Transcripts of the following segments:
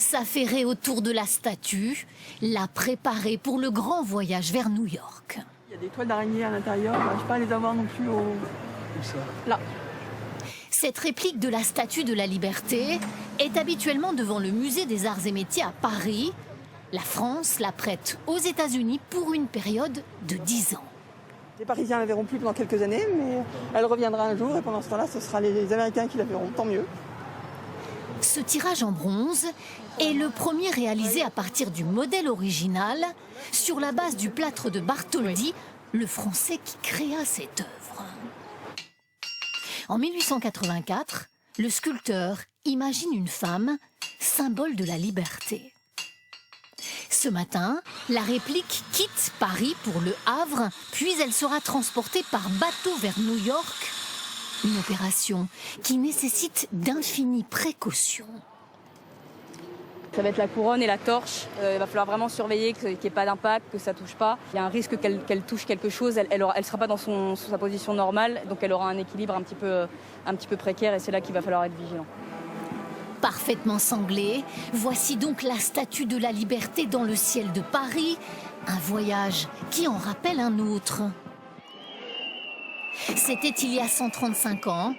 S'affairer autour de la statue, la préparer pour le grand voyage vers New York. Il y a des toiles d'araignée à l'intérieur, je n'arrive pas à les avoir non plus au... Où ça? Là. Cette réplique de la Statue de la Liberté est habituellement devant le Musée des Arts et Métiers à Paris. La France la prête aux États-Unis pour une période de 10 ans. Les Parisiens la verront plus pendant quelques années, mais elle reviendra un jour et pendant ce temps-là, ce sera les Américains qui la verront, tant mieux. Ce tirage en bronze est le premier réalisé à partir du modèle original sur la base du plâtre de Bartholdi, le Français qui créa cette œuvre. En 1884, le sculpteur imagine une femme, symbole de la liberté. Ce matin, la réplique quitte Paris pour le Havre, puis elle sera transportée par bateau vers New York. Une opération qui nécessite d'infinies précautions. Ça va être la couronne et la torche. Il va falloir vraiment surveiller qu'il n'y ait pas d'impact, que ça ne touche pas. Il y a un risque qu'elle touche quelque chose. Elle ne sera pas dans sa position normale, donc elle aura un équilibre un petit peu précaire et c'est là qu'il va falloir être vigilant. Parfaitement sanglée, voici donc la Statue de la Liberté dans le ciel de Paris. Un voyage qui en rappelle un autre. C'était il y a 135 ans.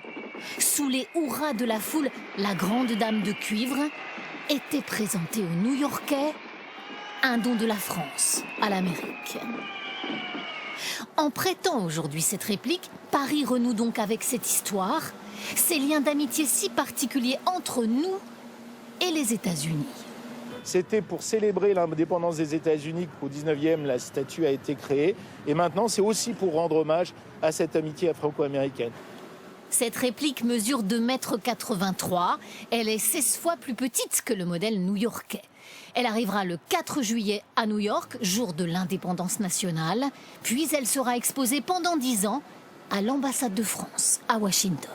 Sous les hurrahs de la foule, la grande dame de cuivre était présentée aux New-Yorkais, un don de la France à l'Amérique. En prêtant aujourd'hui cette réplique, Paris renoue donc avec cette histoire, ces liens d'amitié si particuliers entre nous et les États-Unis. C'était pour célébrer l'indépendance des États-Unis qu'au 19e, la statue a été créée. Et maintenant, c'est aussi pour rendre hommage à cette amitié franco-américaine. Cette réplique mesure 2,83 m. Elle est 16 fois plus petite que le modèle new-yorkais. Elle arrivera le 4 juillet à New York, jour de l'indépendance nationale. Puis elle sera exposée pendant 10 ans à l'ambassade de France à Washington.